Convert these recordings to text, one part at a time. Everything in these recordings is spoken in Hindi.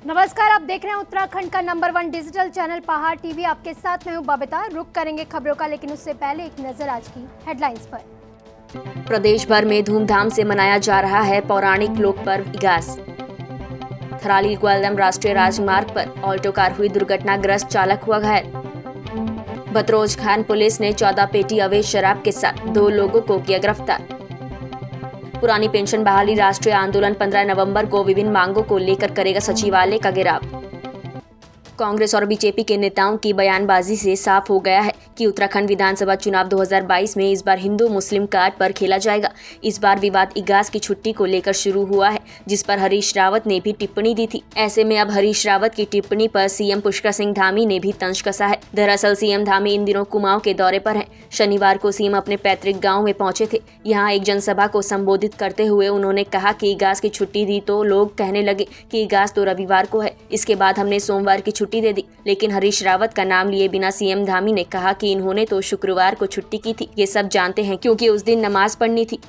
नमस्कार, आप देख रहे हैं उत्तराखंड का नंबर 1 डिजिटल चैनल पहाड़ टीवी। आपके साथ मैं हूं बबीता। रुक करेंगे खबरों का, लेकिन उससे पहले एक नजर आज की हेडलाइंस पर। प्रदेश भर में धूमधाम से मनाया जा रहा है पौराणिक लोक पर्व इगास। थराली ग्वालदम राष्ट्रीय राजमार्ग पर ऑल्टो कार हुई दुर्घटनाग्रस्त, चालक हुआ घायल। बतरोज खान पुलिस ने 14 पेटी अवैध शराब के साथ 2 लोगों को किया गिरफ्तार। पुरानी पेंशन बहाली राष्ट्रीय आंदोलन 15 नवंबर को विभिन्न मांगों को लेकर करेगा सचिवालय का घेराव। कांग्रेस और बीजेपी के नेताओं की बयानबाजी से साफ हो गया है कि उत्तराखंड विधानसभा चुनाव 2022 में इस बार हिंदू मुस्लिम कार्ड पर खेला जाएगा। इस बार विवाद इगास की छुट्टी को लेकर शुरू हुआ है, जिस पर हरीश रावत ने भी टिप्पणी दी थी। ऐसे में अब हरीश रावत की टिप्पणी पर सीएम पुष्कर सिंह धामी ने भी तंज कसा है। दरअसल सीएम धामी इन दिनों कुमाऊं के दौरे पर हैं। शनिवार को सीएम अपने पैतृक गाँव में पहुंचे थे। यहाँ एक जनसभा को संबोधित करते हुए उन्होंने कहा कि इगास की छुट्टी दी तो लोग कहने लगे कि इगास तो रविवार को है। इसके बाद हमने सोमवार की छुट्टी दे दी, लेकिन हरीश रावत का नाम लिए बिना सीएम धामी ने कहा कि इन्होंने तो शुक्रवार को छुट्टी की थी। ये सब जानते हैं क्योंकि उस दिन नमाज पढ़नी थी।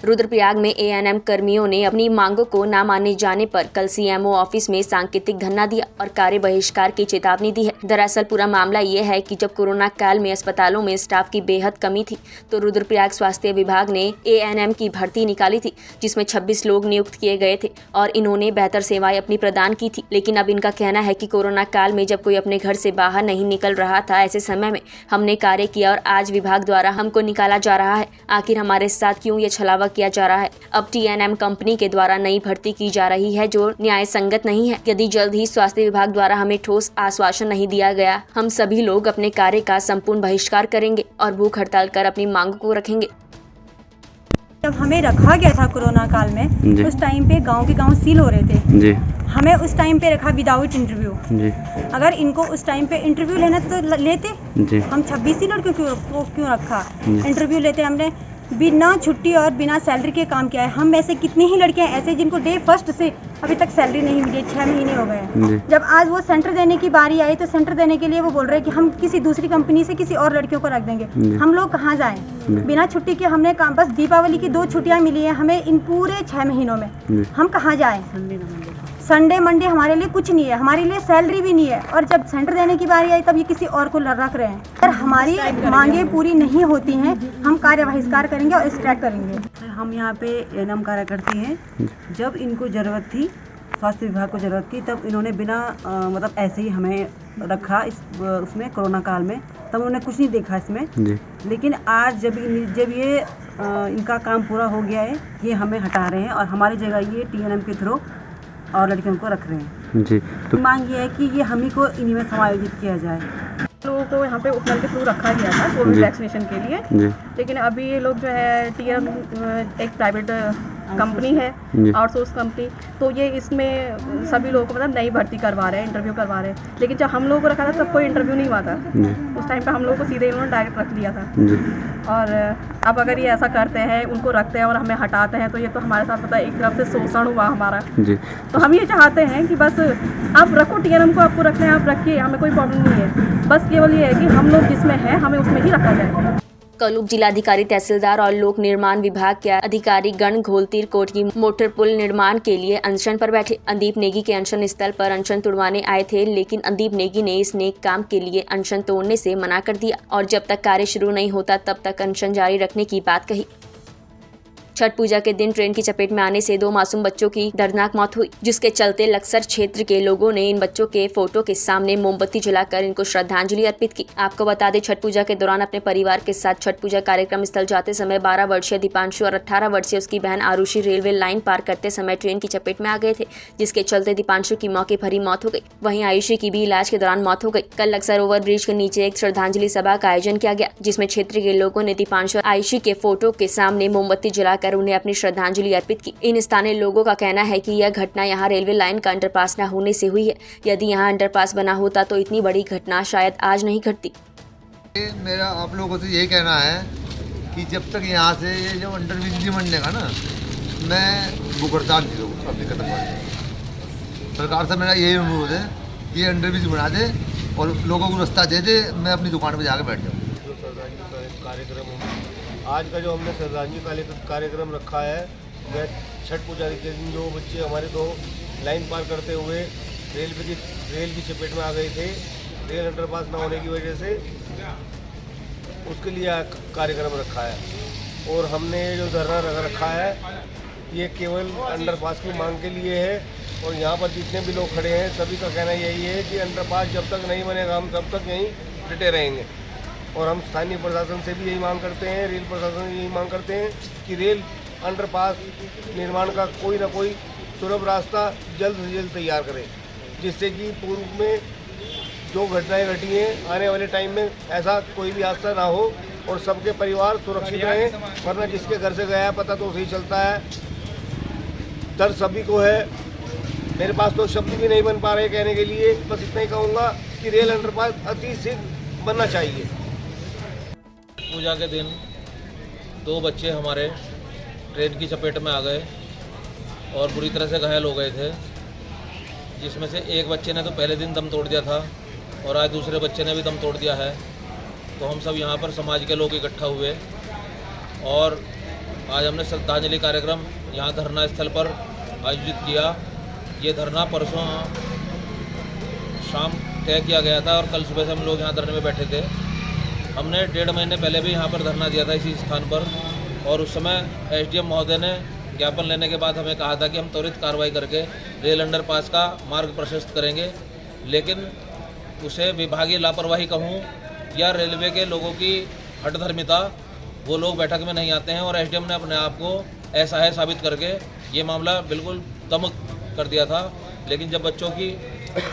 रुद्रप्रयाग में एएनएम कर्मियों ने अपनी मांगों को न माने जाने पर कल सीएमओ ऑफिस में सांकेतिक धरना दिया और कार्य बहिष्कार की चेतावनी दी है। दरअसल पूरा मामला ये है कि जब कोरोना काल में अस्पतालों में स्टाफ की बेहद कमी थी, तो रुद्रप्रयाग स्वास्थ्य विभाग ने एएनएम की भर्ती निकाली थी, जिसमें 26 लोग नियुक्त किए गए थे और इन्होंने बेहतर सेवाएं अपनी प्रदान की थी। लेकिन अब इनका कहना है कि कोरोना काल में जब कोई अपने घर से बाहर नहीं निकल रहा था, ऐसे समय में हमने कार्य किया और आज विभाग द्वारा हमको निकाला जा रहा है। आखिर हमारे साथ क्यों ये छलावा किया जा रहा है? अब टीएनएम कंपनी के द्वारा नई भर्ती की जा रही है, जो न्याय संगत नहीं है। यदि जल्द ही स्वास्थ्य विभाग द्वारा हमें ठोस आश्वासन नहीं दिया गया, हम सभी लोग अपने कार्य का संपूर्ण बहिष्कार करेंगे और भूख हड़ताल कर अपनी मांगों को रखेंगे। जब हमें रखा गया था कोरोना काल में, उस टाइम पे गांव के गांव सील हो रहे थे जी। हमें उस टाइम पे रखा विदाउट इंटरव्यू जी। अगर इनको उस टाइम पे इंटरव्यू लेना तो लेते जी। हम 26 ही लड़कियों को क्यों रखा? इंटरव्यू लेते। हमने बिना छुट्टी और बिना सैलरी के काम किया है। हम ऐसे कितनी ही लड़कियां ऐसे जिनको डे फर्स्ट से अभी तक सैलरी नहीं मिली, 6 महीने हो गए। जब आज वो सेंटर देने की बारी आई, तो सेंटर देने के लिए वो बोल रहे हैं कि हम किसी दूसरी कंपनी से किसी और लड़कियों को रख देंगे। हम लोग कहाँ जाएं? बिना छुट्टी के हमने काम, बस दीपावली की 2 छुट्टियां मिली है हमें इन पूरे 6 महीनों में। हम कहाँ जाएं? संडे मंडे हमारे लिए कुछ नहीं है, हमारे लिए सैलरी भी नहीं है। और जब सेंटर देने की बारी आई, तब ये किसी और को रख रहे हैं। अगर हमारी मांगे पूरी नहीं होती हैं, हम कार्य बहिष्कार करेंगे और स्ट्राइक करेंगे। हम यहाँ पे एएनएम कार्य करते हैं। जब इनको ज़रूरत थी, स्वास्थ्य विभाग को ज़रूरत थी, तब इन्होंने बिना मतलब ऐसे ही हमें रखा उसमें कोरोना काल में। तब उन्होंने कुछ नहीं देखा इसमें जी। लेकिन आज जब ये इनका काम पूरा हो गया है, ये हमें हटा रहे हैं और हमारी जगह ये टीएनएम के थ्रू और लड़कियों को रख रहे हैं जी। तो मांग ये है कि ये हम ही को इन्हीं में समायोजित किया जाए। लोगों को यहाँ पे उपनल के थ्रू रखा गया था कोविड वैक्सीनेशन के लिए जी। लेकिन अभी ये लोग जो है टीएम एक प्राइवेट कंपनी है, आउटसोर्स कंपनी, तो ये इसमें सभी लोगों को मतलब नई भर्ती करवा रहे हैं, इंटरव्यू करवा रहे हैं। लेकिन जब हम लोगों को रखा था तब कोई इंटरव्यू नहीं हुआ था। उस टाइम पे हम लोगों को सीधे इन्होंने डायरेक्ट रख लिया था। और अब अगर ये ऐसा करते हैं, उनको रखते हैं और हमें हटाते हैं, तो ये तो हमारे साथ पता है एक तरफ से शोषण हुआ हमारा जी। तो हम ये चाहते हैं कि बस आप रखो, टीएनएम को आपको रखना है आप रखिए, हमें कोई प्रॉब्लम नहीं है। बस केवल ये है कि हम लोग जिसमें हैं हमें उसमें ही रखा जाए। कल उप जिलाधिकारी, तहसीलदार और लोक निर्माण विभाग के अधिकारी गण घोलतीर कोट की मोटर पुल निर्माण के लिए अनशन पर बैठे। अंदीप नेगी के अनशन स्थल पर अनशन तोड़वाने आए थे, लेकिन अंदीप नेगी ने इस नेक काम के लिए अनशन तोड़ने से मना कर दिया और जब तक कार्य शुरू नहीं होता तब तक अनशन जारी रखने की बात कही। छठ पूजा के दिन ट्रेन की चपेट में आने से 2 मासूम बच्चों की दर्दनाक मौत हुई, जिसके चलते लक्सर क्षेत्र के लोगों ने इन बच्चों के फोटो के सामने मोमबत्ती जलाकर इनको श्रद्धांजलि अर्पित की। आपको बता दें, छठ पूजा के दौरान अपने परिवार के साथ छठ पूजा कार्यक्रम स्थल जाते समय 12 वर्षीय दीपांशु और 18 वर्षीय उसकी बहन आरुषि रेलवे लाइन पार करते समय ट्रेन की चपेट में आ गए थे, जिसके चलते दीपांशु की मौके पर ही मौत हो गई। वहीं आयुषी की भी इलाज के दौरान मौत हो गई। कल लक्सर ओवरब्रिज के नीचे एक श्रद्धांजलि सभा का आयोजन किया गया, जिसमें क्षेत्र के लोगों ने दीपांशु और आयुषी के फोटो के सामने मोमबत्ती जलाकर उन्हें अपनी श्रद्धांजलि अर्पित की। इन स्थानीय लोगों का कहना है कि यह घटना यहां रेलवे लाइन का अंडरपास न होने से हुई है। यदि यहां अंडरपास बना होता तो इतनी बड़ी घटना शायद आज नहीं घटती। मेरा आप लोगों से यही कहना है कि जब तक यहाँ से ये जो अंडरब्रिज नहीं बनने का ना, मैं भूखहड़ताल की अपनी खत्म कर। सरकार से मेरा यही अनुरोध है कि ये अंडरब्रिज बना दे और लोगों को रास्ता दे दे, मैं अपनी दुकान पर जाकर बैठ जाऊँ। आज का जो हमने श्रद्धांजलि कार्यक्रम रखा है, वह छठ पूजा के दिन जो बच्चे हमारे 2 लाइन पार करते हुए रेल की चपेट में आ गए थे। रेल अंडरपास न होने की वजह से उसके लिए कार्यक्रम रखा है और हमने जो धरना रखा है ये केवल अंडरपास की मांग के लिए है। और यहाँ पर जितने भी लोग खड़े हैं सभी का कहना यही है कि अंडरपास जब तक नहीं बनेगा हम तब तक यहीं डटे रहेंगे। और हम स्थानीय प्रशासन से भी यही मांग करते हैं, रेल प्रशासन से यही मांग करते हैं कि रेल अंडरपास निर्माण का कोई ना कोई सुलभ रास्ता जल्द से जल्द तैयार करें, जिससे कि पूर्व में जो घटनाएं घटी हैं आने वाले टाइम में ऐसा कोई भी हादसा ना हो और सबके परिवार सुरक्षित रहें। वरना जिसके घर से गया पता तो सही चलता है। दर्द सभी को है, मेरे पास तो शब्द भी नहीं बन पा रहे कहने के लिए। बस इतना ही कहूँगा कि रेल अंडरपास अति शीघ्र बनना चाहिए। पूजा के दिन 2 बच्चे हमारे ट्रेन की चपेट में आ गए और बुरी तरह से घायल हो गए थे, जिसमें से एक बच्चे ने तो पहले दिन दम तोड़ दिया था और आज दूसरे बच्चे ने भी दम तोड़ दिया है। तो हम सब यहाँ पर समाज के लोग इकट्ठा हुए और आज हमने श्रद्धांजलि कार्यक्रम यहाँ धरना स्थल पर आयोजित किया। ये धरना परसों शाम तय किया गया था और कल सुबह से हम लोग यहाँ धरने में बैठे थे। हमने 1.5 महीने पहले भी यहाँ पर धरना दिया था इसी स्थान पर और उस समय एसडीएम महोदय ने ज्ञापन लेने के बाद हमें कहा था कि हम त्वरित कार्रवाई करके रेल अंडरपास का मार्ग प्रशस्त करेंगे। लेकिन उसे विभागीय लापरवाही कहूँ या रेलवे के लोगों की हठधर्मिता, वो लोग बैठक में नहीं आते हैं और एसडीएम ने अपने आप को ऐसा है साबित करके ये मामला बिल्कुल दमक कर दिया था। लेकिन जब बच्चों की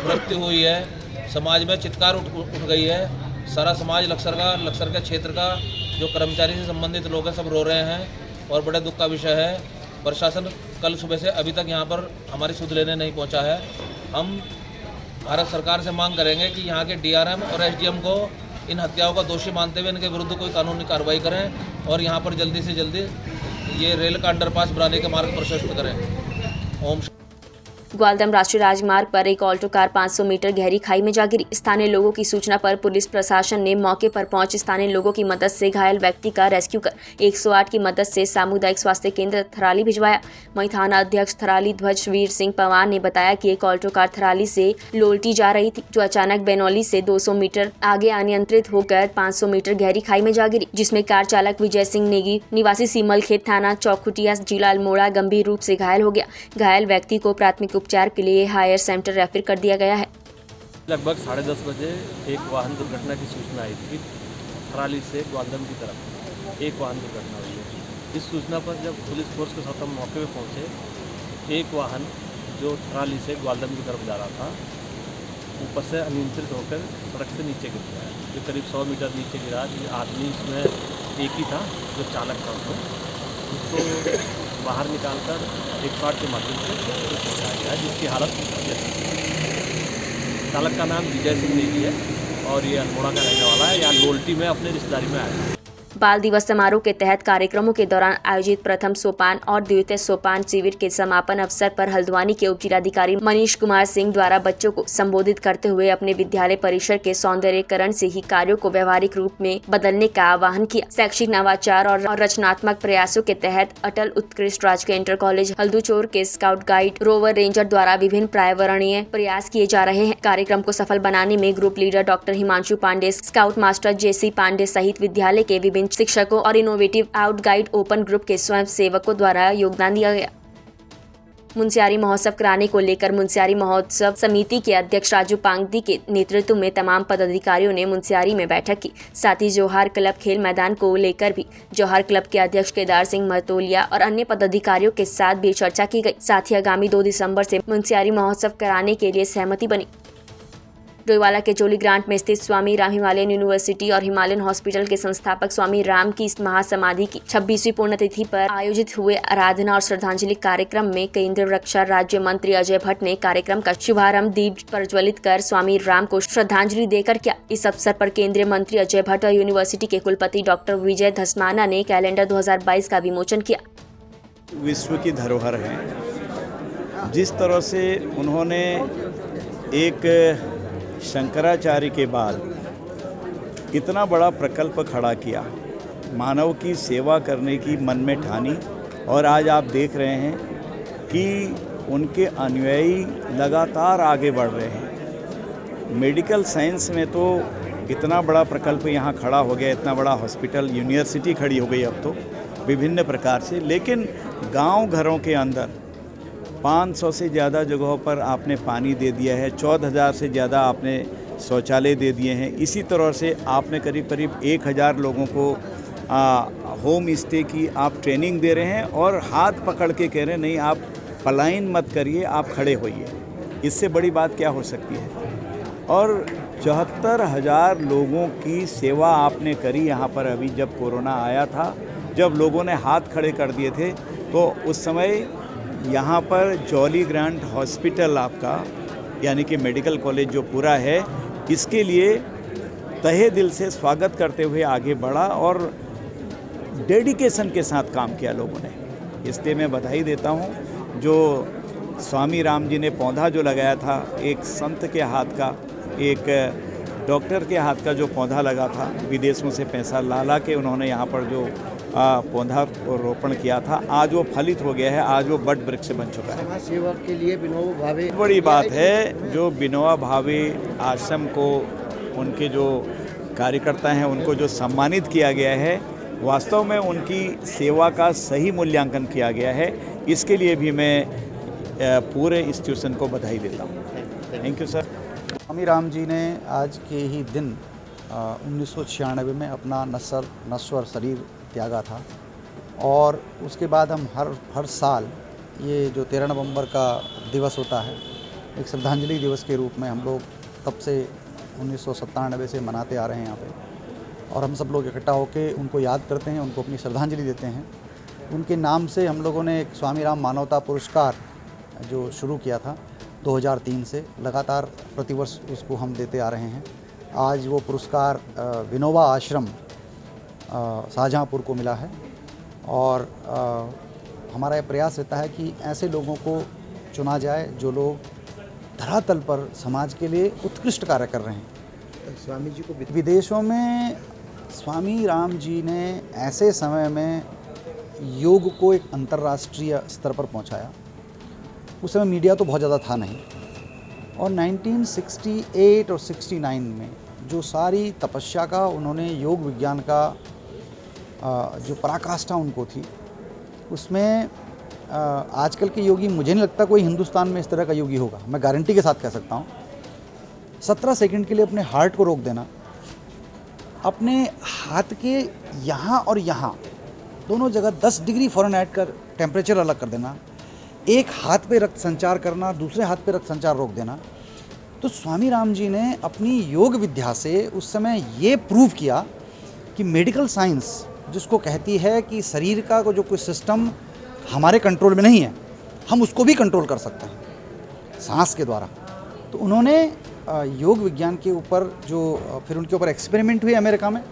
मृत्यु हुई है, समाज में चित्कार उठ गई है। सारा समाज लक्सर के क्षेत्र का जो कर्मचारी से संबंधित लोग हैं सब रो रहे हैं और बड़े दुख का विषय है। प्रशासन कल सुबह से अभी तक यहाँ पर हमारी सुध लेने नहीं पहुँचा है। हम भारत सरकार से मांग करेंगे कि यहाँ के डीआरएम और एसडीएम को इन हत्याओं का दोषी मानते हुए इनके विरुद्ध कोई कानूनी कार्रवाई करें और यहाँ पर जल्दी से जल्दी ये रेल का अंडरपास बनाने के मार्ग प्रशस्त करें। ओम। ग्वालदम राष्ट्रीय राजमार्ग पर एक ऑल्टो कार 500 मीटर गहरी खाई में जा गिरी। स्थानीय लोगों की सूचना पर पुलिस प्रशासन ने मौके पर पहुंच स्थानीय लोगों की मदद से घायल व्यक्ति का रेस्क्यू कर 108 की मदद से सामुदायिक स्वास्थ्य केंद्र थराली भिजवाया। वहीं थाना अध्यक्ष थराली ध्वजवीर सिंह पवार ने बताया कि एक ऑल्टो कार थराली से लोल्टी जा रही थी, जो अचानक बेनौली से 200 मीटर आगे अनियंत्रित होकर 500 मीटर गहरी खाई में जा गिरी, जिसमें कार चालक विजय सिंह नेगी निवासी सीमलखेत थाना चौखुटिया जिला अल्मोड़ा गंभीर रूप से घायल हो गया। घायल व्यक्ति को प्राथमिक उपचार के लिए हायर सेंटर रेफर कर दिया गया है। लगभग 10:30 बजे एक वाहन दुर्घटना की सूचना आई थी। थराली से ग्वालदम की तरफ एक वाहन दुर्घटना हुई है। इस सूचना पर जब पुलिस फोर्स के साथ हम मौके पर पहुंचे, एक वाहन जो थराली से ग्वालदम की तरफ जा रहा था ऊपर से अनियंत्रित होकर सड़क से नीचे गिर गया, जो करीब 100 मीटर नीचे गिरा। आदमी इसमें एक ही था जो चालक था, उसको बाहर निकालकर 108 के माध्यम से पहुँचाया गया, जिसकी हालत चालक का नाम विजय सिंह नेगी है और ये अल्मोड़ा का रहने वाला है। यहाँ लोल्टी में अपने रिश्तेदारी में आया है। बाल दिवस समारोह के तहत कार्यक्रमों के दौरान आयोजित प्रथम सोपान और द्वितीय सोपान शिविर के समापन अवसर पर हल्द्वानी के उपजिलाधिकारी मनीष कुमार सिंह द्वारा बच्चों को संबोधित करते हुए अपने विद्यालय परिसर के सौंदर्यीकरण से ही कार्यों को व्यवहारिक रूप में बदलने का आह्वान किया। शैक्षिक नवाचार और रचनात्मक प्रयासों के तहत अटल उत्कृष्ट राजकीय इंटर कॉलेज हल्दूचोर के स्काउट गाइड रोवर रेंजर द्वारा विभिन्न पर्यावरणीय प्रयास किए जा रहे हैं। कार्यक्रम को सफल बनाने में group leader doctor Himanshu Pandey, scout master J C Pandey सहित विद्यालय के विभिन्न शिक्षकों और innovative out guide open group के स्वयं सेवकों द्वारा योगदान दिया गया। मुंसियारी महोत्सव कराने को लेकर मुंसियारी महोत्सव समिति के अध्यक्ष राजू पांगदी के नेतृत्व में तमाम पदाधिकारियों ने मुंसियारी में बैठक की। साथ ही जौहर क्लब खेल मैदान को लेकर भी जौहर क्लब के अध्यक्ष केदार सिंह मरतोलिया और अन्य पदाधिकारियों के साथ भी चर्चा की गई। साथ ही आगामी 2 दिसंबर से मुंसियारी महोत्सव कराने के लिए सहमति बनी। डोईवाला के जोली ग्रांट में स्थित स्वामी राम हिमालयन यूनिवर्सिटी और हिमालयन हॉस्पिटल के संस्थापक स्वामी राम की महासमाधि की 26वीं पुण्यतिथि पर आयोजित हुए आराधना और श्रद्धांजलि कार्यक्रम में केंद्रीय रक्षा राज्य मंत्री अजय भट्ट ने कार्यक्रम का शुभारंभ दीप प्रज्वलित कर स्वामी राम को श्रद्धांजलि देकर किया। इस अवसर पर केंद्रीय मंत्री अजय भट्ट और यूनिवर्सिटी के कुलपति डॉक्टर विजय धस्माना ने कैलेंडर 2022 का विमोचन किया। विश्व की धरोहर है, जिस तरह से उन्होंने एक शंकराचार्य के बाद इतना बड़ा प्रकल्प खड़ा किया, मानव की सेवा करने की मन में ठानी, और आज आप देख रहे हैं कि उनके अनुयायी लगातार आगे बढ़ रहे हैं। मेडिकल साइंस में तो इतना बड़ा प्रकल्प यहाँ खड़ा हो गया, इतना बड़ा हॉस्पिटल, यूनिवर्सिटी खड़ी हो गई अब तो विभिन्न प्रकार से, लेकिन गांव घरों के अंदर 500 से ज़्यादा जगहों पर आपने पानी दे दिया है, 14,000 से ज़्यादा आपने शौचालय दे दिए हैं। इसी तरह से आपने करीब करीब 1,000 लोगों को होम स्टे की आप ट्रेनिंग दे रहे हैं और हाथ पकड़ के कह रहे हैं नहीं आप पलायन मत करिए, आप खड़े होइए। इससे बड़ी बात क्या हो सकती है। और 74,000 लोगों की सेवा आपने करी यहाँ पर। अभी जब कोरोना आया था, जब लोगों ने हाथ खड़े कर दिए थे, तो उस समय यहाँ पर जॉली ग्रांट हॉस्पिटल आपका यानी कि मेडिकल कॉलेज जो पूरा है, इसके लिए तहे दिल से स्वागत करते हुए आगे बढ़ा और डेडिकेशन के साथ काम किया लोगों ने। इसलिए मैं बधाई देता हूँ। जो स्वामी राम जी ने पौधा जो लगाया था, एक संत के हाथ का, एक डॉक्टर के हाथ का जो पौधा लगा था, विदेशों से पैसा ला के उन्होंने यहाँ पर जो पौधा रोपण किया था, आज वो फलित हो गया है, आज वो बट वृक्ष बन चुका है। समाज सेवा के लिए विनोबा भावे बड़ी बात है। जो विनोबा भावे आश्रम को उनके जो कार्यकर्ता हैं उनको जो सम्मानित किया गया है, वास्तव में उनकी सेवा का सही मूल्यांकन किया गया है। इसके लिए भी मैं पूरे इंस्टीट्यूशन को बधाई देता हूँ। Thank you sir. Swami Ram ji ने आज के ही दिन 1996 में अपना नश्वर शरीर त्यागा था और उसके बाद हम हर साल ये जो 13 नवंबर का दिवस होता है, एक श्रद्धांजलि दिवस के रूप में हम लोग तब से 1997 से मनाते आ रहे हैं यहाँ पे। और हम सब लोग इकट्ठा होकर उनको याद करते हैं, उनको अपनी श्रद्धांजलि देते हैं। उनके नाम से हम लोगों ने एक स्वामी राम मानवता पुरस्कार जो शुरू किया था 2003 से, लगातार प्रतिवर्ष उसको हम देते आ रहे हैं। आज वो पुरस्कार विनोबा आश्रम शाहजहाँपुर को मिला है और हमारा ये प्रयास रहता है कि ऐसे लोगों को चुना जाए जो लोग धरातल पर समाज के लिए उत्कृष्ट कार्य कर रहे हैं। स्वामी जी को विदेशों में स्वामी राम जी ने ऐसे समय में योग को एक अंतर्राष्ट्रीय स्तर पर पहुंचाया। उस समय मीडिया तो बहुत ज़्यादा था नहीं, और 1968 और 69 में जो सारी तपस्या का उन्होंने योग विज्ञान का जो पराकाष्ठा उनको थी, उसमें आजकल के योगी मुझे नहीं लगता कोई हिंदुस्तान में इस तरह का योगी होगा। मैं गारंटी के साथ कह सकता हूँ। 17 सेकंड के लिए अपने हार्ट को रोक देना, अपने हाथ के यहाँ और यहाँ दोनों जगह 10 डिग्री फ़ारेनहाइट का टेम्परेचर अलग कर देना, एक हाथ पे रक्त संचार करना, दूसरे हाथ पे रक्त संचार रोक देना। तो स्वामी राम जी ने अपनी योग विद्या से उस समय ये प्रूव किया कि मेडिकल साइंस जिसको कहती है कि शरीर का जो कोई सिस्टम हमारे कंट्रोल में नहीं है, हम उसको भी कंट्रोल कर सकते हैं सांस के द्वारा। तो उन्होंने योग विज्ञान के ऊपर जो फिर उनके ऊपर एक्सपेरिमेंट हुए अमेरिका में,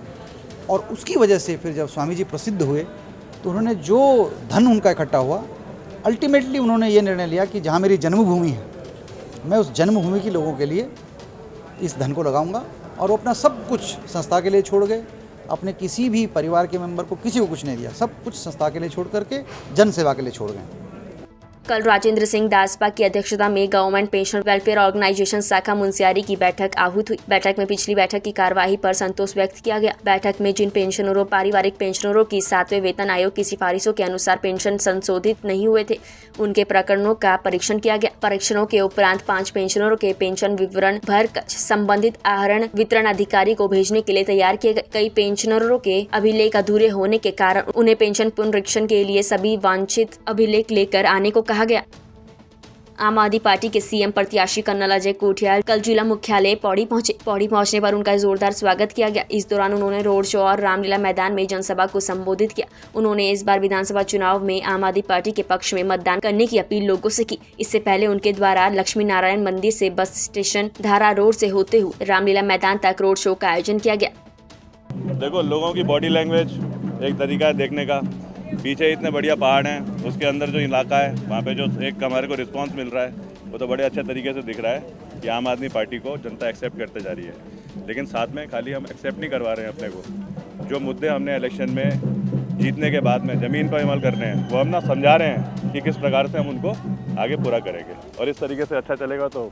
और उसकी वजह से फिर जब स्वामी जी प्रसिद्ध हुए तो उन्होंने जो धन उनका इकट्ठा हुआ, अल्टीमेटली उन्होंने ये निर्णय लिया कि जहाँ मेरी जन्मभूमि है, मैं उस जन्मभूमि के लोगों के लिए इस धन को लगाऊंगा। और वो अपना सब कुछ संस्था के लिए छोड़ गए, अपने किसी भी परिवार के मेंबर को किसी को कुछ नहीं दिया, सब कुछ संस्था के लिए छोड़ करके जन सेवा के लिए छोड़ गए। कल राजेंद्र सिंह दासपा की अध्यक्षता में गवर्नमेंट पेंशन वेलफेयर ऑर्गेनाइजेशन शाखा मुंसियारी की बैठक आहूत हुई। बैठक में पिछली बैठक की कार्यवाही पर संतोष व्यक्त किया गया। बैठक में जिन पेंशनरों पारिवारिक पेंशनरों की 7वें वेतन आयोग की सिफारिशों के अनुसार पेंशन संशोधित नहीं हुए थे, उनके प्रकरणों का परीक्षण किया गया। परीक्षणों के उपरांत 5 पेंशनरों के पेंशन विवरण भरकर संबंधित आहरण वितरण अधिकारी को भेजने के लिए तैयार किए गए। कई पेंशनरों के अभिलेख अधूरे होने के कारण उन्हें पेंशन पुनरीक्षण के लिए सभी वांछित अभिलेख लेकर आने को कहा गया। आम आदमी पार्टी के सीएम प्रत्याशी कर्नल अजय कोठियाल कल जिला मुख्यालय पौड़ी पहुंचे। पौड़ी पहुंचने पर उनका जोरदार स्वागत किया गया। इस दौरान उन्होंने रोड शो और रामलीला मैदान में जनसभा को संबोधित किया। उन्होंने इस बार विधानसभा चुनाव में आम आदमी पार्टी के पक्ष में मतदान करने की अपील लोगों से की। इससे पहले उनके द्वारा लक्ष्मी नारायण मंदिर से बस स्टेशन धारा रोड से होते हुए रामलीला मैदान तक रोड शो का आयोजन किया गया। देखो, लोगों की बॉडी लैंग्वेज एक तरीका है देखने का। पीछे इतने बढ़िया पहाड़ हैं, उसके अंदर जो इलाका है वहाँ पे जो एक हमारे को रिस्पांस मिल रहा है वो तो बड़े अच्छे तरीके से दिख रहा है कि आम आदमी पार्टी को जनता एक्सेप्ट करते जा रही है। लेकिन साथ में खाली हम एक्सेप्ट नहीं करवा रहे हैं अपने को, जो मुद्दे हमने इलेक्शन में जीतने के बाद में ज़मीन पर अमल करने हैं, वो हम ना समझा रहे हैं कि किस प्रकार से हम उनको आगे पूरा करेंगे और इस तरीके से अच्छा चलेगा। तो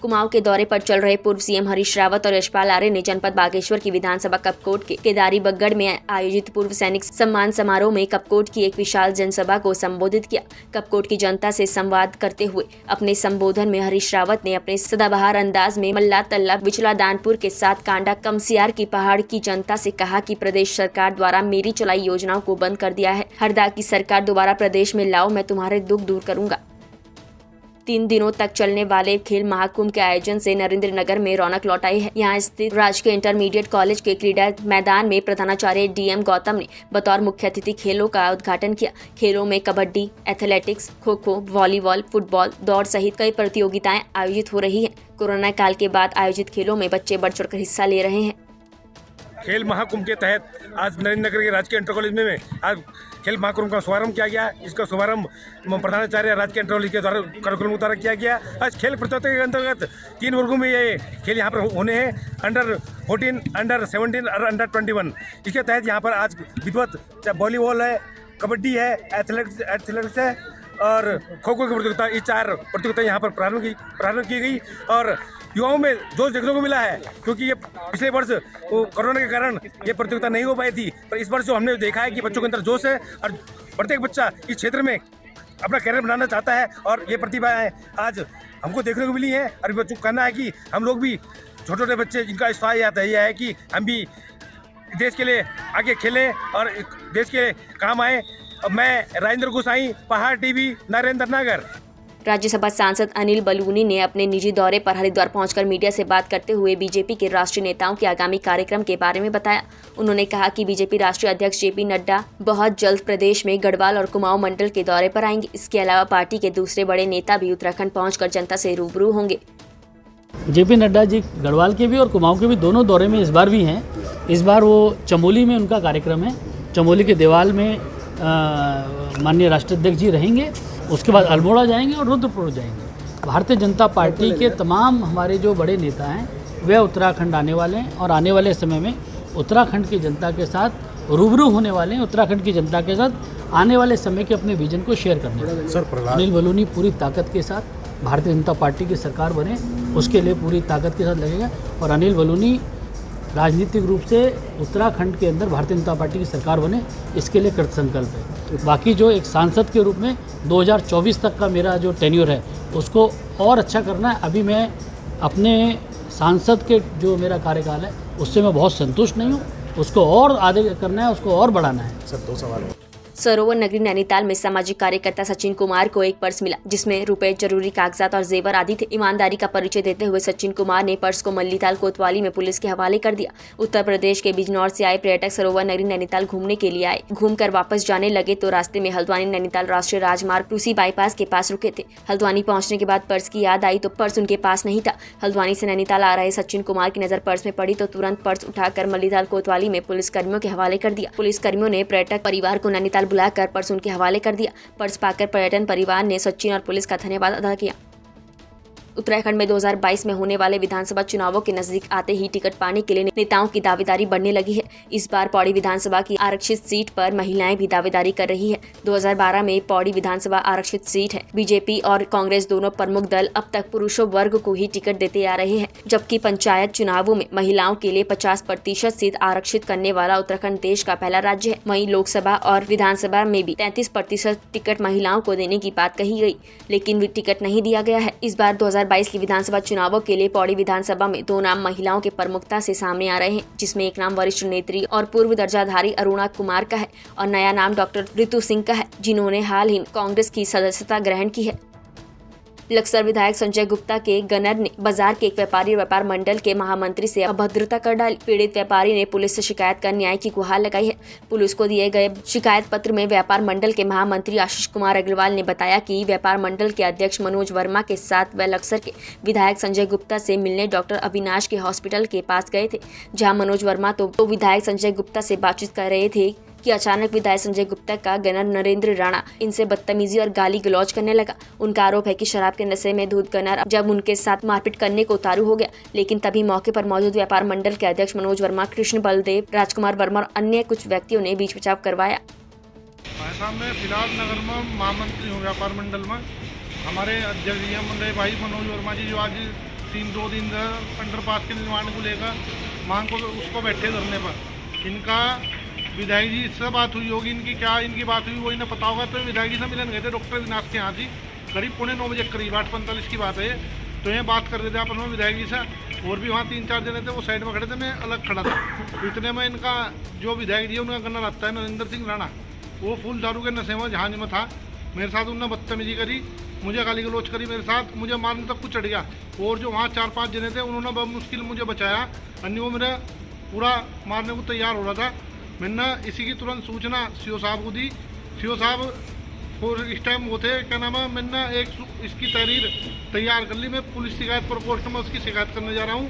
कुमाऊं के दौरे पर चल रहे पूर्व सीएम हरीश रावत और यशपाल आर्य ने जनपद बागेश्वर की विधानसभा कपकोट के केदारी बगड़ में आयोजित पूर्व सैनिक सम्मान समारोह में कपकोट की एक विशाल जनसभा को संबोधित किया। कपकोट की जनता से संवाद करते हुए अपने संबोधन में हरीश रावत ने अपने सदाबहार अंदाज में मल्ला तल्ला बिचला दानपुर के साथ कांडा कमसियार की पहाड़ की जनता से कहा कि प्रदेश सरकार द्वारा मेरी चलाई योजनाओं को बंद कर दिया है। हरदा की सरकार दोबारा प्रदेश में लाओ, मैं तुम्हारे दुख दूर करूंगा। 3 दिनों तक चलने वाले खेल महाकुंभ के आयोजन से नरेंद्र नगर में रौनक लौट आई है। यहाँ स्थित राजकीय इंटरमीडिएट कॉलेज के क्रीडा मैदान में प्रधानाचार्य डीएम गौतम ने बतौर मुख्य अतिथि खेलों का उद्घाटन किया। खेलों में kabaddi, athletics, kho kho, volleyball, football, दौड़ सहित कई प्रतियोगिताएं आयोजित हो रही है। कोरोना काल के बाद आयोजित खेलों में बच्चे बढ़ चढ़कर हिस्सा ले रहे हैं। खेल महाकुंभ के तहत आज नरेंद्र नगर के राजकीय इंटर कॉलेज में आज खेल महाकुंभ का शुभारंभ किया गया। इसका शुभारंभ प्रधानाचार्य राजकीय इंटर कॉलेज के द्वारा कार्यक्रम मुताबिक किया गया। आज खेल प्रतियोगिता के अंतर्गत 3 वर्गों में ये खेल यहाँ पर होने हैं, अंडर 14, अंडर 17 और अंडर 21। इसके तहत यहाँ पर आज विधिवत वॉलीबॉल है, कबड्डी है, एथलेटिक्स है और खो खो की प्रतियोगिता, ये 4 प्रतियोगिता यहाँ पर प्रारंभ की गई और युवाओं में जोश देखने को मिला है, क्योंकि ये पिछले वर्ष कोरोना के कारण ये प्रतियोगिता नहीं हो पाई थी। पर इस वर्ष जो हमने देखा है कि बच्चों के अंदर जोश है और प्रत्येक बच्चा इस क्षेत्र में अपना कैरियर बनाना चाहता है और ये प्रतिभाएं आज हमको देखने को मिली है। और बच्चों को कहना है कि हम लोग भी छोटे छोटे बच्चे जिनका इस्तेमाल यह है कि हम भी देश के लिए आगे खेलें और देश के काम आए। मैं राजेंद्र गोसाई, पहाड़ टीवी, नरेंद्र नगर। राज्यसभा सांसद अनिल बलूनी ने अपने निजी दौरे पर हरिद्वार पहुंचकर मीडिया से बात करते हुए बीजेपी के राष्ट्रीय नेताओं के आगामी कार्यक्रम के बारे में बताया। उन्होंने कहा कि बीजेपी राष्ट्रीय अध्यक्ष जेपी नड्डा बहुत जल्द प्रदेश में गढ़वाल और कुमाऊं मंडल के दौरे पर आएंगे। इसके अलावा पार्टी के दूसरे बड़े नेता भी उत्तराखंड पहुंचकर जनता से रूबरू होंगे। जेपी नड्डा जी गढ़वाल के भी और कुमाऊं के भी दोनों दौरे में इस बार भी हैं। इस बार वो चमोली में उनका कार्यक्रम है। चमोली के देवाल में माननीय राष्ट्राध्यक्ष जी रहेंगे। उसके बाद अल्मोड़ा जाएंगे और रुद्रपुर जाएंगे। भारतीय जनता पार्टी के तमाम हमारे जो बड़े नेता हैं वे उत्तराखंड आने वाले हैं और आने वाले समय में उत्तराखंड की जनता के साथ रूबरू होने वाले हैं। उत्तराखंड की जनता के साथ आने वाले समय के अपने विजन को शेयर करने वाले। सर, अनिल बलूनी पूरी ताकत के साथ भारतीय जनता पार्टी की सरकार बने, उसके लिए पूरी ताकत के साथ लगेगा। और अनिल बलूनी राजनीतिक रूप से उत्तराखंड के अंदर भारतीय जनता पार्टी की सरकार बने, इसके लिए कृत संकल्प है। बाकी जो एक सांसद के रूप में 2024 तक का मेरा जो टेन्योर है उसको और अच्छा करना है। अभी मैं अपने सांसद के जो मेरा कार्यकाल है उससे मैं बहुत संतुष्ट नहीं हूँ, उसको और आगे करना है, उसको और बढ़ाना है। सर, 2 सवाल। सरोवर नगरी नैनीताल में सामाजिक कार्यकर्ता सचिन कुमार को एक पर्स मिला जिसमें रुपए, जरूरी कागजात और जेवर आदि थे। ईमानदारी का परिचय देते हुए सचिन कुमार ने पर्स को मल्लीताल कोतवाली में पुलिस के हवाले कर दिया। उत्तर प्रदेश के बिजनौर से आए पर्यटक सरोवर नगरी नैनीताल घूमने के लिए आए। घूमकर वापस जाने लगे तो रास्ते में हल्द्वानी नैनीताल राष्ट्रीय राजमार्ग रूसी बाईपास के पास रुके थे। हल्द्वानी पहुंचने के बाद पर्स की याद आई तो पर्स उनके पास नहीं था। हल्द्वानी से नैनीताल आ रहे सचिन कुमार की नजर पर्स में पड़ी तो तुरंत पर्स उठाकर मल्लीताल कोतवाली में पुलिस कर्मियों के हवाले कर दिया। पुलिस कर्मियों ने पर्यटक परिवार को नैनीताल बुलाकर पर्स उनके हवाले कर दिया। पर्स पाकर पर्यटन परिवार ने सचिन और पुलिस का धन्यवाद अदा किया। उत्तराखंड में 2022 में होने वाले विधानसभा चुनावों के नजदीक आते ही टिकट पाने के लिए नेताओं की दावेदारी बढ़ने लगी है। इस बार पौड़ी विधानसभा की आरक्षित सीट पर महिलाएं भी दावेदारी कर रही है। 2012 में पौड़ी विधानसभा आरक्षित सीट है। बीजेपी और कांग्रेस दोनों प्रमुख दल अब तक पुरुषों वर्ग को ही टिकट देते आ रहे हैं, जबकि पंचायत चुनावों में महिलाओं के लिए 50% सीट आरक्षित करने वाला उत्तराखंड देश का पहला राज्य है। वहीं लोकसभा और विधानसभा में भी 33% टिकट महिलाओं को देने की बात कही गई, लेकिन टिकट नहीं दिया गया है। इस बार 2022 की विधानसभा चुनावों के लिए पौड़ी विधानसभा में 2 नाम महिलाओं के प्रमुखता से सामने आ रहे हैं, जिसमें एक नाम वरिष्ठ नेत्री और पूर्व दर्जाधारी अरुणा कुमार का है और नया नाम डॉक्टर ऋतु सिंह का है, जिन्होंने हाल ही कांग्रेस की सदस्यता ग्रहण की है। लक्सर विधायक संजय गुप्ता के गनर ने बाजार के एक व्यापारी व्यापार मंडल के महामंत्री से अभद्रता कर डाली। पीड़ित व्यापारी ने पुलिस से शिकायत कर न्याय की गुहार लगाई है। पुलिस को दिए गए शिकायत पत्र में व्यापार मंडल के महामंत्री आशीष कुमार अग्रवाल ने बताया कि व्यापार मंडल के अध्यक्ष मनोज वर्मा के साथ वह लक्सर के विधायक संजय गुप्ता से मिलने डॉक्टर अविनाश के हॉस्पिटल के पास गए थे, जहाँ मनोज वर्मा तो विधायक संजय गुप्ता से बातचीत कर रहे थे कि अचानक विधायक संजय गुप्ता का गनर नरेंद्र राणा इनसे बदतमीजी और गाली गलौज करने लगा। उनका आरोप है कि शराब के नशे में धुत गनर जब उनके साथ मारपीट करने को उतारू हो गया, लेकिन तभी मौके पर मौजूद व्यापार मंडल के अध्यक्ष मनोज वर्मा, कृष्ण बलदेव, राजकुमार वर्मा और अन्य कुछ व्यक्तियों ने बीच बचाव करवाया। मैं फिलहाल नगर में महामंत्री हूँ व्यापार मंडल में। हमारे अध्यक्ष भाई मनोज वर्मा जी जो आज 2 दिन अंडरपास के निर्माण को लेकर मांग को उसको बैठे धरने पर, इनका विधायक जी इससे बात हुई होगी, इनकी बात हुई वही ना पता होगा। तो विधायक जी से मिलन गए थे डॉक्टर विनाश के यहाँ थी, करीब 9:45 बजे करीब 8:45 की बात है। तो ये बात कर रहे थे आपस में विधायक जी से, और भी वहाँ 3-4 जने थे, वो साइड में खड़े थे, मैं अलग खड़ा था। तो इतने में इनका जो विधायक जी उनका गन्ना लगता है नरेंद्र सिंह राणा, वो फुल दारू के नशे में जहाज में था। मेरे साथ उन्होंने बदतमीजी करी, मुझे गाली गलौज करी, मेरे साथ मुझे मारने तक कुछ चढ़ गया। और जो वहाँ 4-5 जने थे उन्होंने बहुत मुश्किल मुझे बचाया, अन्य वो मेरा पूरा मारने को तैयार हो रहा था। मैंने इसी की तुरंत सूचना सीओ साहब को दी। सीओ साहब और इस टाइम वो थे, क्या नाम है, मैंने इसकी तहरीर तैयार कर ली। मैं पुलिस शिकायत प्रकोष्ठ में उसकी शिकायत करने जा रहा हूँ।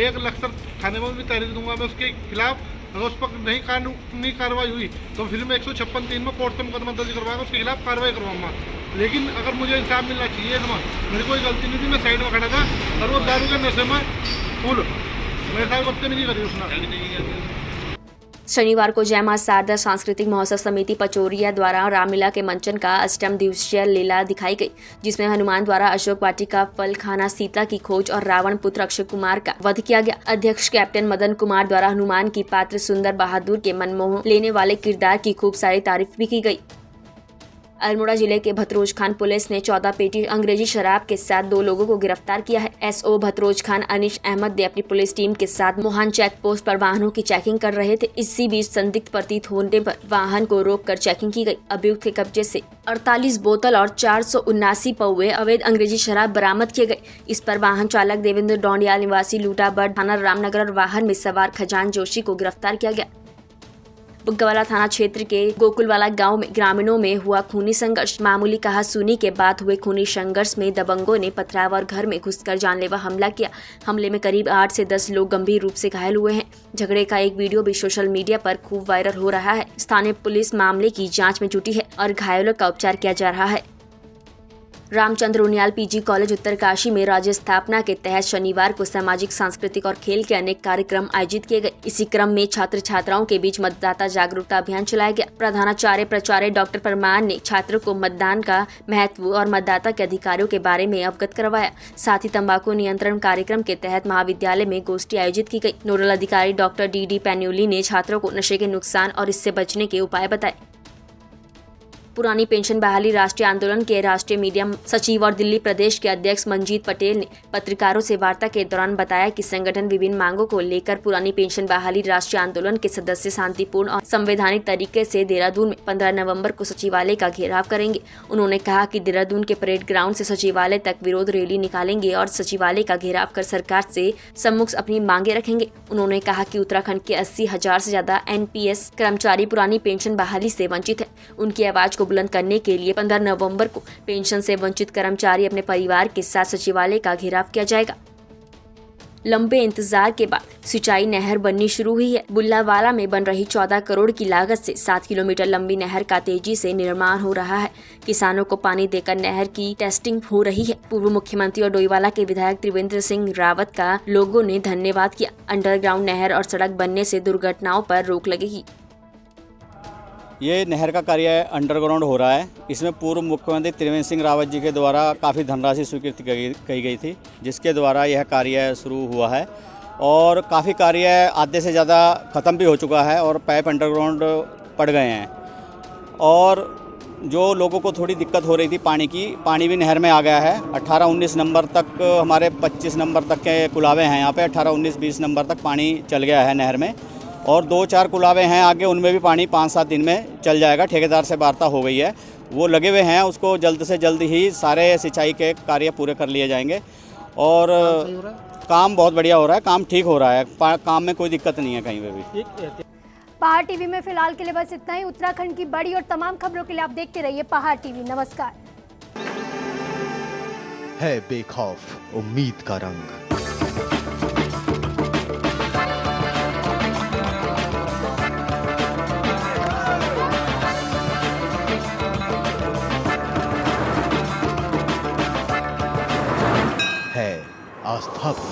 1 लक्सर थाने में भी तहरीर दूंगा मैं उसके खिलाफ। अगर उस पर नहीं कानूनी कार्रवाई हुई तो फिर मैं 156(3) में कोर्ट से मुकदमा दर्ज करवाऊंगा, उसके खिलाफ कार्रवाई करवाऊंगा। लेकिन अगर मुझे इंसाफ मिलना चाहिए ना, मेरी कोई गलती नहीं थी, मैं साइड में खड़ा था और वो दारू के नशे में फुल मेरे साथ बदतमीजी करी उसने। शनिवार को जय मां शारदा सांस्कृतिक महोत्सव समिति पचोरिया द्वारा रामलीला के मंचन का 8वीं दिवसीय लीला दिखाई गई, जिसमें हनुमान द्वारा अशोक वाटिका फल खाना, सीता की खोज और रावण पुत्र अक्षय कुमार का वध किया गया। अध्यक्ष कैप्टन मदन कुमार द्वारा हनुमान की पात्र सुंदर बहादुर के मनमोह लेने वाले किरदार की खूब सारी तारीफ भी की गई। अल्मोड़ा जिले के भतरोज खान पुलिस ने 14 पेटी अंग्रेजी शराब के साथ 2 लोगों को गिरफ्तार किया है। एसओ भतरोज खान अनिश अहमद ने अपनी पुलिस टीम के साथ मोहन चेक पोस्ट पर वाहनों की चेकिंग कर रहे थे। इसी बीच संदिग्ध प्रतीत होने पर वाहन को रोककर चेकिंग की गई। अभियुक्त के कब्जे से 48 बोतल और 479 पौवे अवैध अंग्रेजी शराब बरामद किए गए। इस पर वाहन चालक देवेंद्र डोंडियाल निवासी लूटाबड़ थाना रामनगर और वाहन में सवार खजान जोशी को गिरफ्तार किया गया। बुग्गावाला थाना क्षेत्र के गोकुलवाला गांव में ग्रामीणों में हुआ खूनी संघर्ष। मामूली कहासुनी के बाद हुए खूनी संघर्ष में दबंगों ने पथराव और घर में घुसकर जानलेवा हमला किया। हमले में करीब 8 से 10 लोग गंभीर रूप से घायल हुए हैं। झगड़े का एक वीडियो भी सोशल मीडिया पर खूब वायरल हो रहा है। स्थानीय पुलिस मामले की जाँच में जुटी है और घायलों का उपचार किया जा रहा है। रामचंद्र उनियाल पीजी कॉलेज उत्तरकाशी में राज्य स्थापना के तहत शनिवार को सामाजिक, सांस्कृतिक और खेल के अनेक कार्यक्रम आयोजित किए गए। इसी क्रम में छात्र छात्राओं के बीच मतदाता जागरूकता अभियान चलाया गया। प्रधानाचार्य प्राचार्य डॉक्टर परमार ने छात्रों को मतदान का महत्व और मतदाता के अधिकारों के बारे में अवगत करवाया। साथ ही तंबाकू नियंत्रण कार्यक्रम के तहत महाविद्यालय में गोष्ठी आयोजित की गई। नोडल अधिकारी डॉक्टर डी पैन्यूली ने छात्रों को नशे के नुकसान और इससे बचने के उपाय बताए। पुरानी पेंशन बहाली राष्ट्रीय आंदोलन के राष्ट्रीय मीडिया सचिव और दिल्ली प्रदेश के अध्यक्ष मंजीत पटेल ने पत्रकारों से वार्ता के दौरान बताया कि संगठन विभिन्न मांगों को लेकर पुरानी पेंशन बहाली राष्ट्रीय आंदोलन के सदस्य शांतिपूर्ण और संवैधानिक तरीके से देहरादून में 15 नवंबर को सचिवालय का घेराव करेंगे। उन्होंने कहा कि देहरादून के परेड ग्राउंड से सचिवालय तक विरोध रैली निकालेंगे और सचिवालय का घेराव कर सरकार से सम्मुख अपनी मांगे रखेंगे। उन्होंने कहा कि उत्तराखंड के 80,000 से ज्यादा NPS कर्मचारी पुरानी पेंशन बहाली से वंचित है। उनकी आवाज बुलंद करने के लिए 15 नवंबर को पेंशन से वंचित कर्मचारी अपने परिवार के साथ सचिवालय का घेराव किया जाएगा। लंबे इंतजार के बाद सिंचाई नहर बननी शुरू हुई है। बुल्लावाला में बन रही 14 करोड़ की लागत से 7 किलोमीटर लंबी नहर का तेजी से निर्माण हो रहा है। किसानों को पानी देकर नहर की टेस्टिंग हो रही है। पूर्व मुख्यमंत्री और डोईवाला के विधायक त्रिवेंद्र सिंह रावत का लोगों ने धन्यवाद किया। अंडरग्राउंड नहर और सड़क बनने से दुर्घटनाओं पर रोक लगेगी। ये नहर का कार्य अंडरग्राउंड हो रहा है। इसमें पूर्व मुख्यमंत्री त्रिवेंद्र सिंह रावत जी के द्वारा काफ़ी धनराशि स्वीकृत की गई थी, जिसके द्वारा यह कार्य शुरू हुआ है और काफ़ी कार्य आधे से ज़्यादा ख़त्म भी हो चुका है और पाइप अंडरग्राउंड पड़ गए हैं। और जो लोगों को थोड़ी दिक्कत हो रही थी पानी की, पानी भी नहर में आ गया है। 18-19 नंबर तक हमारे 25 नंबर तक के कुलावे हैं। यहाँ पे 18-19-20 नंबर तक पानी चल गया है नहर में और 2-4 कुलावे हैं आगे, उनमें भी पानी 5-7 दिन में चल जाएगा। ठेकेदार से वार्ता हो गई है, वो लगे हुए हैं, उसको जल्द से जल्द ही सारे सिंचाई के कार्य पूरे कर लिए जाएंगे। और काम बहुत बढ़िया हो रहा है, काम ठीक हो रहा है, काम में कोई दिक्कत नहीं है कहीं पे भी। पहाड़ टीवी में फिलहाल के लिए बस इतना ही। उत्तराखंड की बड़ी और तमाम खबरों के लिए आप देखते रहिए पहाड़ टीवी। नमस्कार। है बेखौफ उम्मीद का रंग। आस्था भी।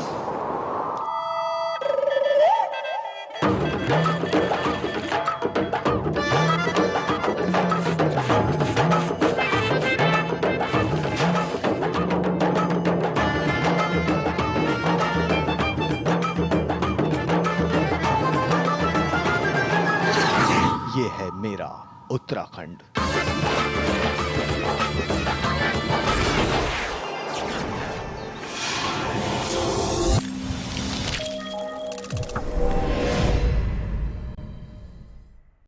ये है मेरा उत्तराखंड।